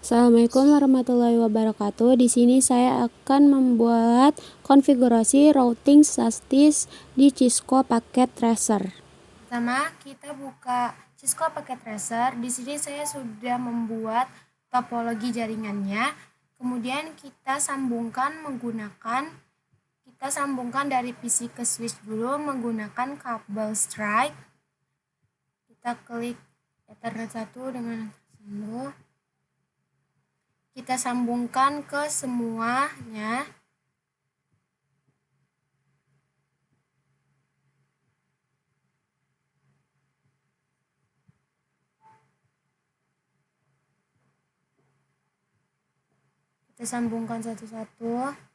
Assalamualaikum warahmatullahi wabarakatuh. Di sini saya akan membuat konfigurasi routing SASTIS di Cisco Packet Tracer. Pertama, kita buka Cisco Packet Tracer. Di sini saya sudah membuat topologi jaringannya. Kemudian kita sambungkan dari PC ke switch dulu menggunakan kabel strike. Kita klik Ethernet 1 dengan sambung. Kita sambungkan ke semuanya. Kita sambungkan satu-satu.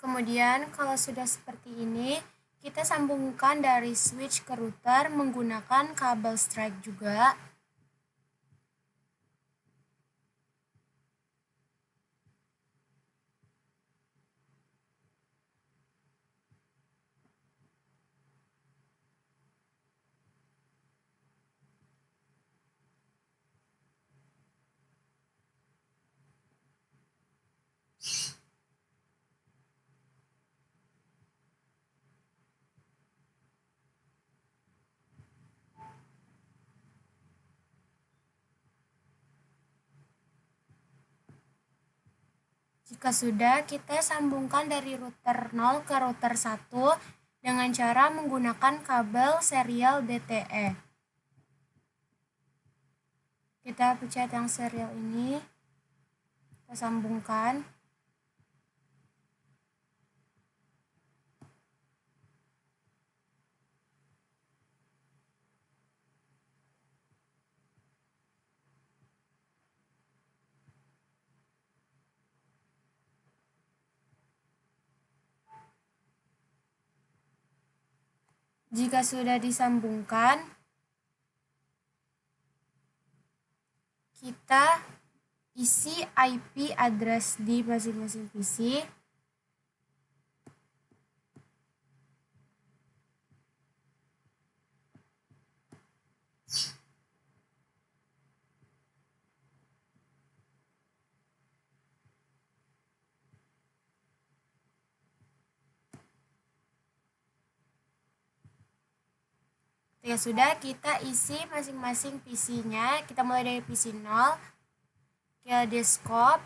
Kemudian kalau sudah seperti ini, kita sambungkan dari switch ke router menggunakan kabel strike juga. Jika sudah, kita sambungkan dari router 0 ke router 1 dengan cara menggunakan kabel serial BTE. Kita pencet yang serial ini, kita sambungkan. Jika sudah disambungkan, kita isi IP address di masing-masing PC. Ketika sudah, kita isi masing-masing PC-nya. Kita mulai dari PC 0 ke desktop,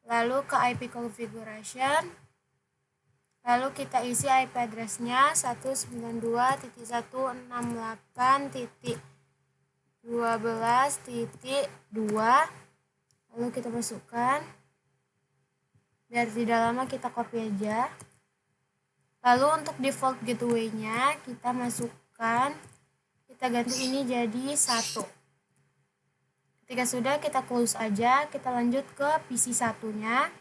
lalu ke IP configuration, lalu kita isi IP address-nya 192.168.12.2, lalu kita masukkan. Biar tidak lama, kita copy aja. Lalu untuk default gateway-nya kita masukkan, kita ganti ini jadi 1. Ketika sudah, kita close aja. Kita lanjut ke PC 1-nya.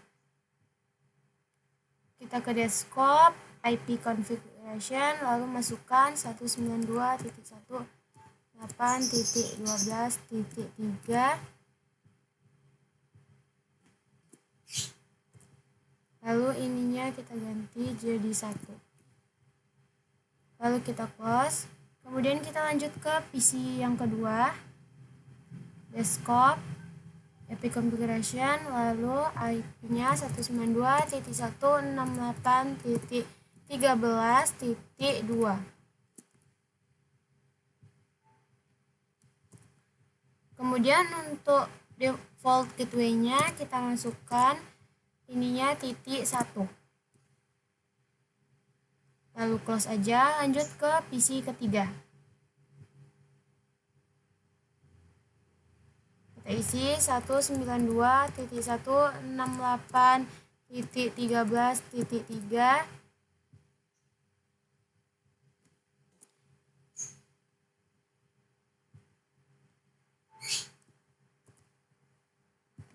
Kita ke desktop, IP configuration, lalu masukkan 192.168.12.3. Lalu ininya kita ganti jadi 1. Lalu kita close. Kemudian kita lanjut ke PC yang kedua, desktop, IP configuration, lalu IP-nya 192.168.13.2. Kemudian untuk default gateway-nya kita masukkan ininya .1. Lalu close aja, lanjut ke PC ketiga. Kita isi 192.168.13.3.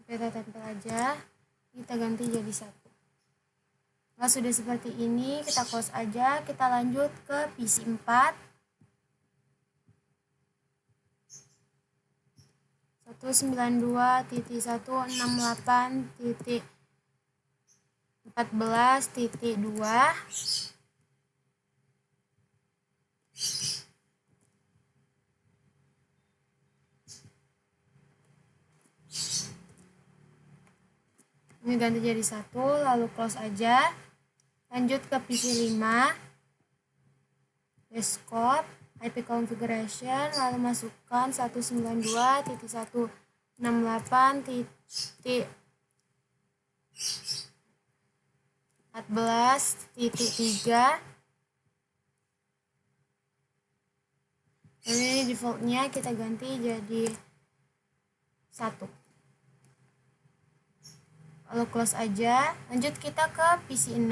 Kita tempel aja, kita ganti jadi 1. Nah, sudah seperti ini, kita close aja, kita lanjut ke PC 4. 192.168.14.2. Ini ganti jadi 1, lalu close aja. Lanjut ke PC 5, desktop, IP configuration, lalu masukkan 192.168.14.3. Ini defaultnya kita ganti jadi 1. Lalu close aja. Lanjut kita ke PC 6,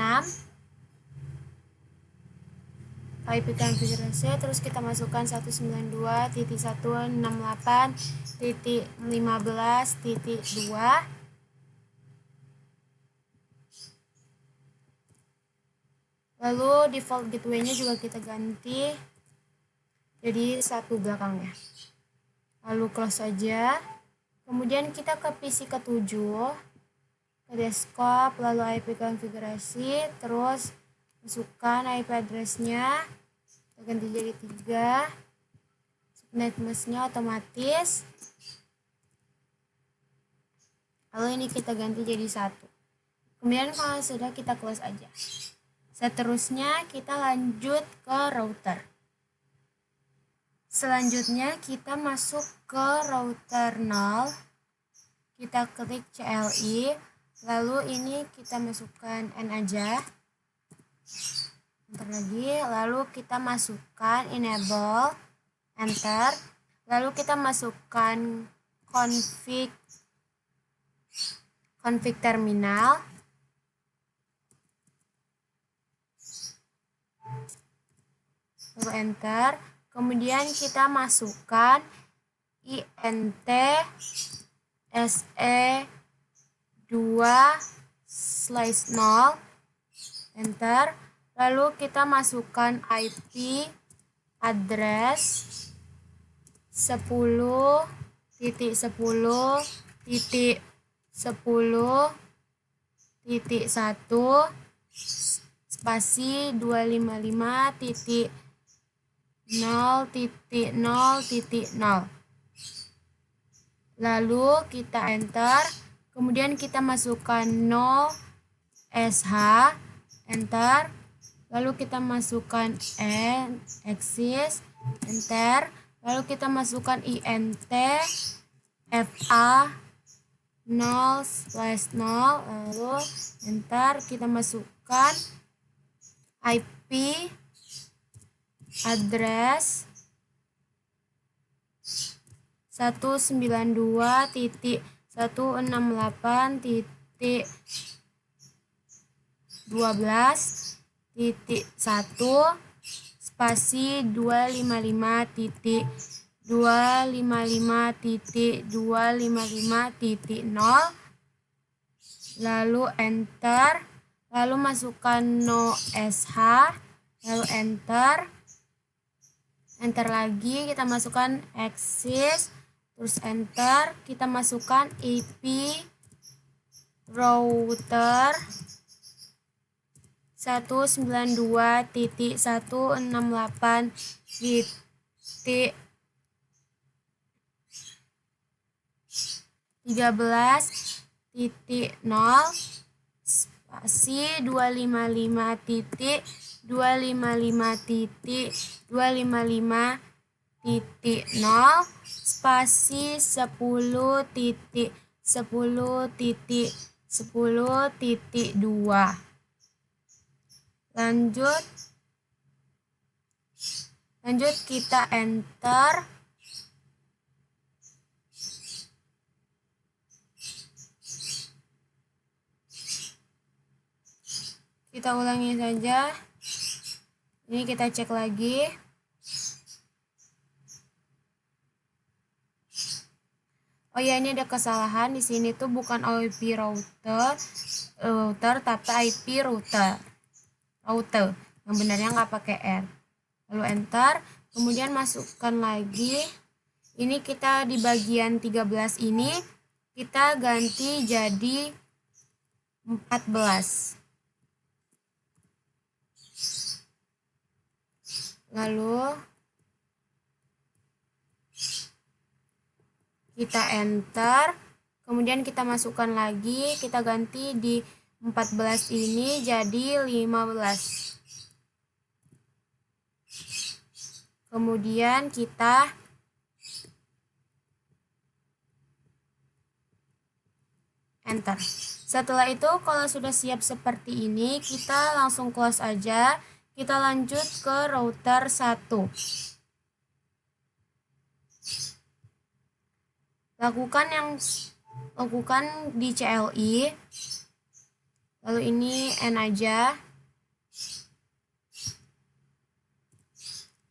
IP konfigurasi, terus kita masukkan 192.168.15.2. Lalu default gateway-nya juga kita ganti jadi 1 belakangnya. Lalu close aja. Kemudian kita ke PC ke-7, ke desktop, lalu IP konfigurasi, terus masukkan IP address-nya, kita ganti jadi 3, subnet mesh-nya otomatis, lalu ini kita ganti jadi 1. Kemudian kalau sudah, kita close aja. Seterusnya kita lanjut ke router. Selanjutnya kita masuk ke router 0, kita klik CLI, lalu ini kita masukkan N aja, enter lagi, lalu kita masukkan enable, enter, lalu kita masukkan config terminal, lalu enter, kemudian kita masukkan int se2/0, enter, lalu kita masukkan IP address 10.10.10.1 spasi 255.0.0.0. Lalu kita enter, kemudian kita masukkan no sh, enter, lalu kita masukkan n exist, enter, lalu kita masukkan int fa 0/0, lalu enter, kita masukkan IP address 192.168.12.1 spasi 255.255.255.0, lalu enter, lalu masukkan no sh, lalu enter, enter lagi, kita masukkan exist, terus enter, kita masukkan IP router 192.168.13.0 spasi 255.255.255.0 spasi 10.10.10.2. Lanjut kita enter, kita ulangi saja. Ini kita cek lagi. Oh ya, ini ada kesalahan di sini tuh bukan IP router tapi IP router. Yang benarnya nggak pakai R. Lalu enter, kemudian masukkan lagi. Ini kita di bagian 13 ini kita ganti jadi 14. Lalu kita enter, kemudian kita masukkan lagi, kita ganti di 14 ini jadi 15. Kemudian kita enter. Setelah itu kalau sudah siap seperti ini, kita langsung close aja. Kita lanjut ke router 1. Lakukan di CLI. Lalu ini N aja.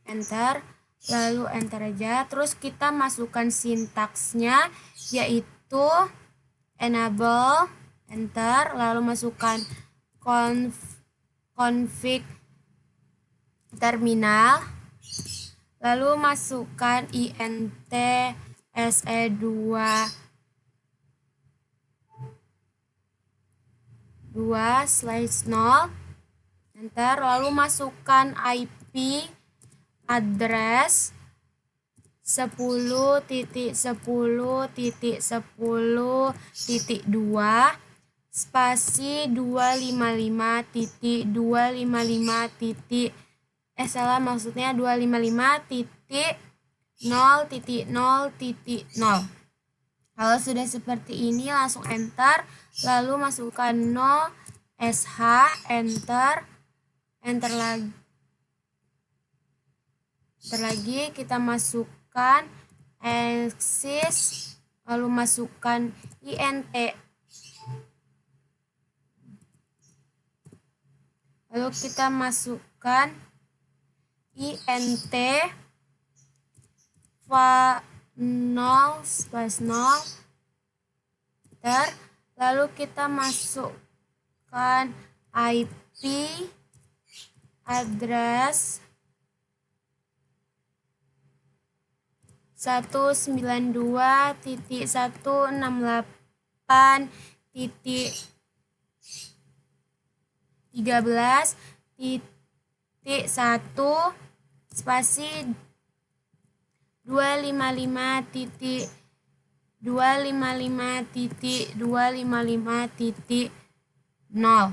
Enter. Lalu enter aja. Terus kita masukkan sintaksnya yaitu enable, enter, lalu masukkan config terminal, lalu masukkan int se2/0, enter, lalu masukkan IP address 10.10.10.2 spasi 255.0.0.0. Kalau sudah seperti ini langsung enter, lalu masukkan no sh, enter lagi, kita masukkan axis, lalu masukkan int, lalu kita masukkan int va0/0, lalu kita masukkan IP address 192.168.13.1 spasi 255.255.255.0.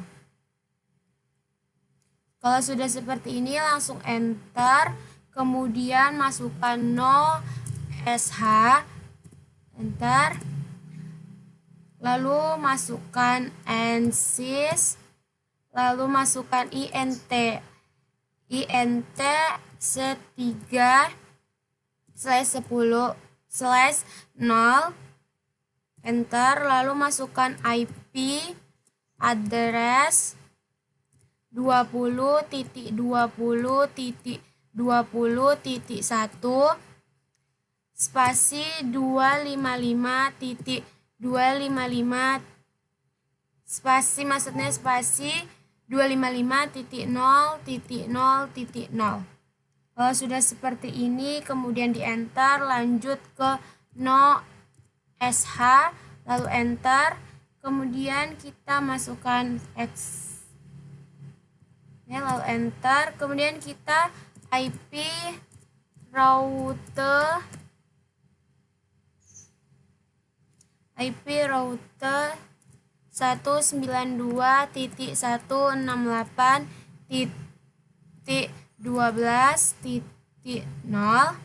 Kalau sudah seperti ini langsung enter, kemudian masukkan no sh, enter, lalu masukkan ansys, lalu masukkan int se3/10/0, enter, lalu masukkan IP address 20.20.20.1 spasi 255.255 spasi 255.0.0.0. Kalau sudah seperti ini kemudian di enter, lanjut ke no sh, lalu enter, kemudian kita masukkan x, ya, lalu enter, kemudian kita IP router 192.168.12.0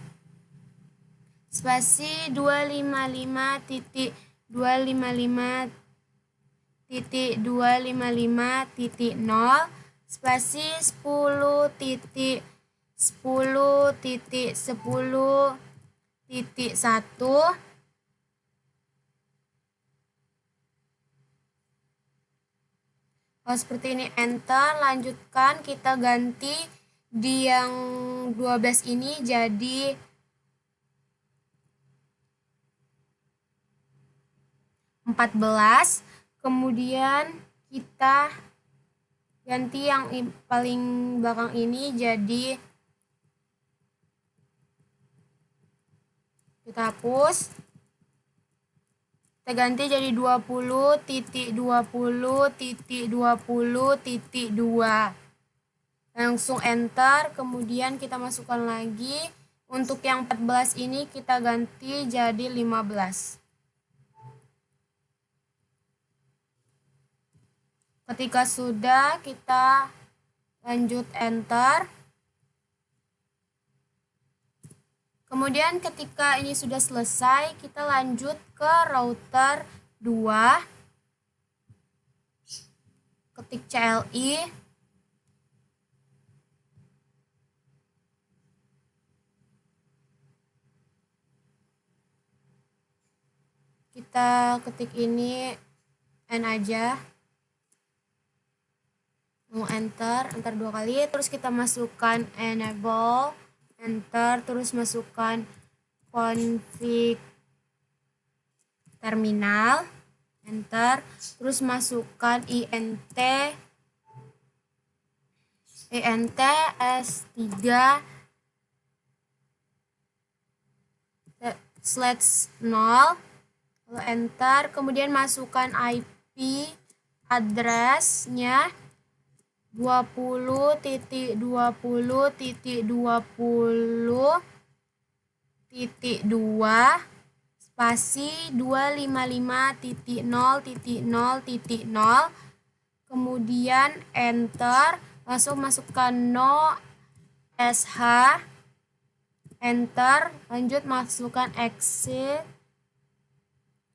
spasi 255.255.255.0 spasi 10.10.10.1. Kalau seperti ini enter, lanjutkan kita ganti di yang 12 ini jadi 14. Kemudian kita ganti yang paling belakang ini jadi kita hapus. Kita ganti jadi 20.20.20.2. Langsung enter, kemudian kita masukkan lagi. Untuk yang 14 ini kita ganti jadi 15. Ketika sudah, kita lanjut enter. Kemudian ketika ini sudah selesai, kita lanjut ke router 2. Ketik CLI. Kita ketik ini N aja. Mau enter 2 kali, terus kita masukkan enable, enter, terus masukkan config terminal, enter, terus masukkan int s3/0, lalu enter, kemudian masukkan IP address-nya 20.20.20.2 spasi 255.0.0.0, kemudian enter, langsung masukkan no sh, enter, lanjut masukkan exit,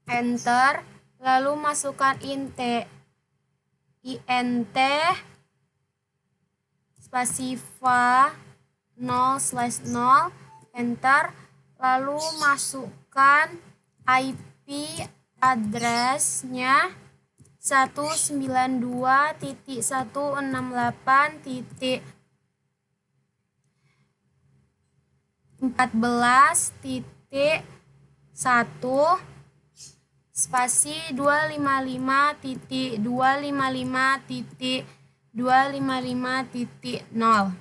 enter, lalu masukkan int spasi va 0/0, enter, lalu masukkan IP address-nya 192.168.14.1 spasi 255.255.255.0.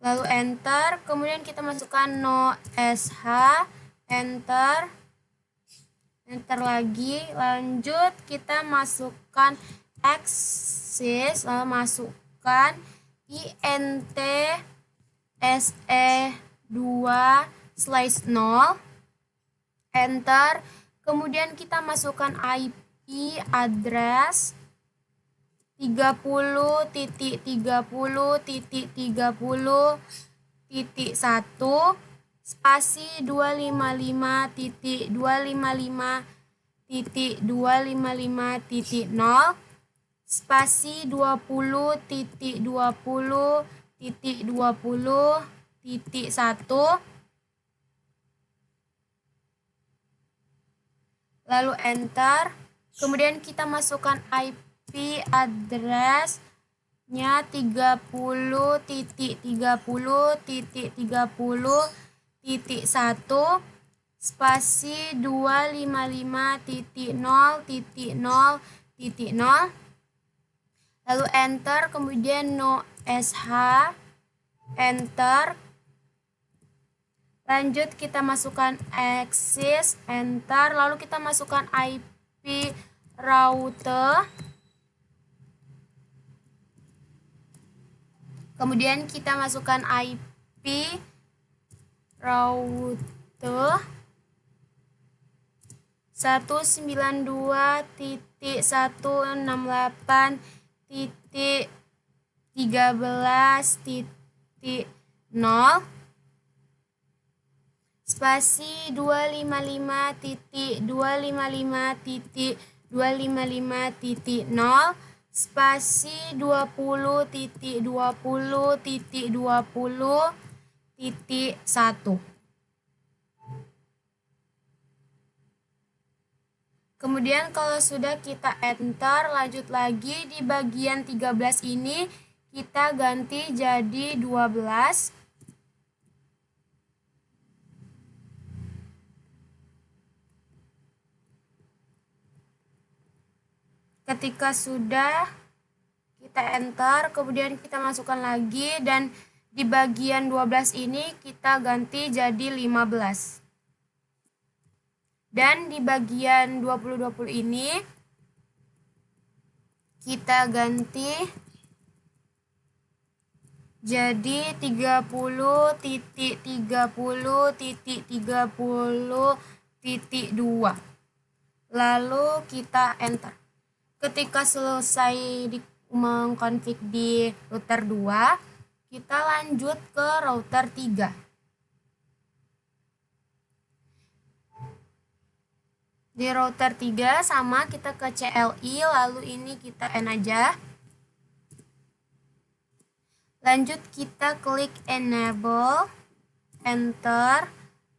Lalu enter, kemudian kita masukkan no sh, enter, enter lagi, lanjut kita masukkan access, lalu masukkan int se2/0, enter, kemudian kita masukkan IP address 30.30.30.1 spasi 255.255.255.0 spasi 20.20.20.1, lalu enter, kemudian kita masukkan IP address-nya 30.30.30.1 spasi 255.0.0.0, lalu enter, kemudian no sh, enter, lanjut kita masukkan access, enter, lalu kita masukkan IP router, kemudian kita masukkan IP router 192.168.13.0 spasi 255.255.255.0 spasi 20.20.20.1. Kemudian kalau sudah kita enter, lanjut lagi di bagian 13 ini kita ganti jadi 12. Ketika sudah kita enter, kemudian kita masukkan lagi dan di bagian 12 ini kita ganti jadi 15. Dan di bagian 20-20 ini kita ganti jadi 30.30.30.2. Lalu kita enter. Ketika selesai mengkonfig di router 2, kita lanjut ke router 3. Di router 3 sama, kita ke CLI, lalu ini kita N aja. Lanjut kita klik enable, enter,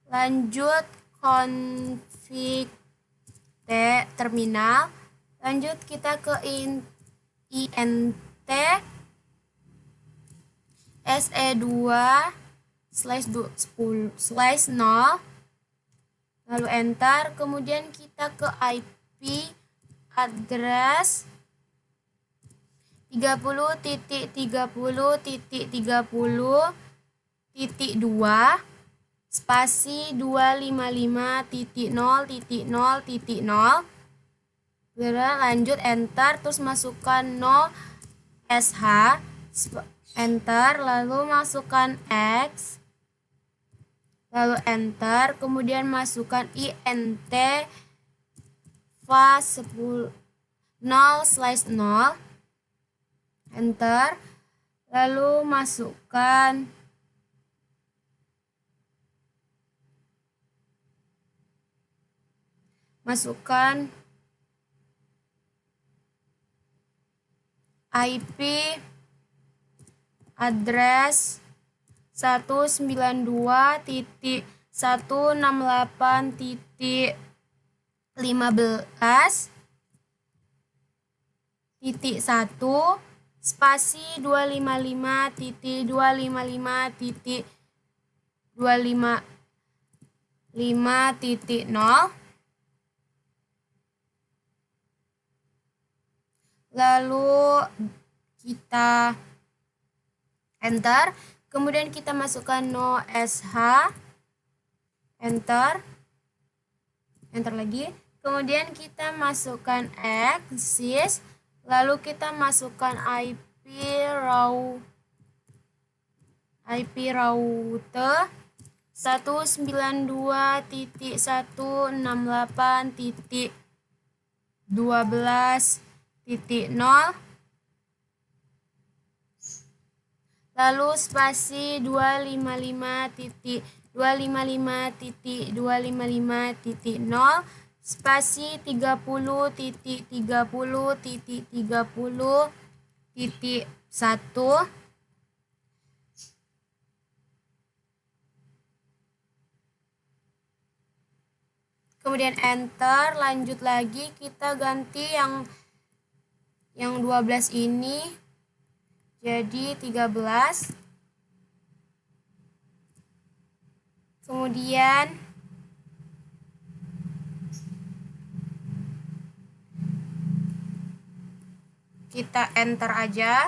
lanjut config terminal, lanjut kita ke int se2/10/0, lalu enter, kemudian kita ke IP address 30.30.30.2 spasi 255.0.0.0. Lanjut enter, terus masukkan no sh, enter, lalu masukkan x, lalu enter, kemudian masukkan int va 0/0, enter, lalu masukkan IP address 192.168.15.1 spasi 255.255.255.0. Lalu kita enter, kemudian kita masukkan no sh, enter, lagi, kemudian kita masukkan x, lalu kita masukkan IP router 192.168.12.0, lalu spasi 255.255.255.0 spasi 30.30.30.1. Kemudian enter, lanjut lagi kita ganti yang 12 ini jadi 13. Kemudian kita enter aja.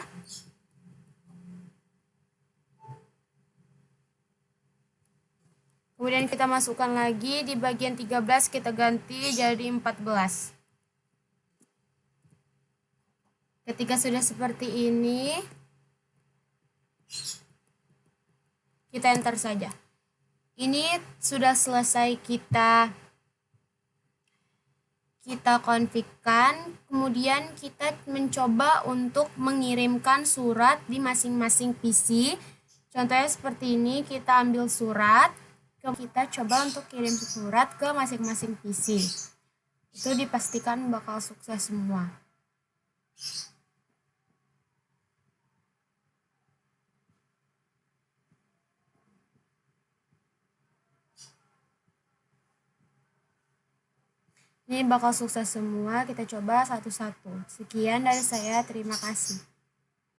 Kemudian kita masukkan lagi di bagian 13, kita ganti jadi 14. Ketika sudah seperti ini, kita enter saja. Ini sudah selesai kita konfigkan. Kemudian kita mencoba untuk mengirimkan surat di masing-masing PC. Contohnya seperti ini, kita ambil surat, kita coba untuk kirim surat ke masing-masing PC. Itu dipastikan bakal sukses semua. Ini bakal sukses semua, kita coba satu-satu. Sekian dari saya, terima kasih.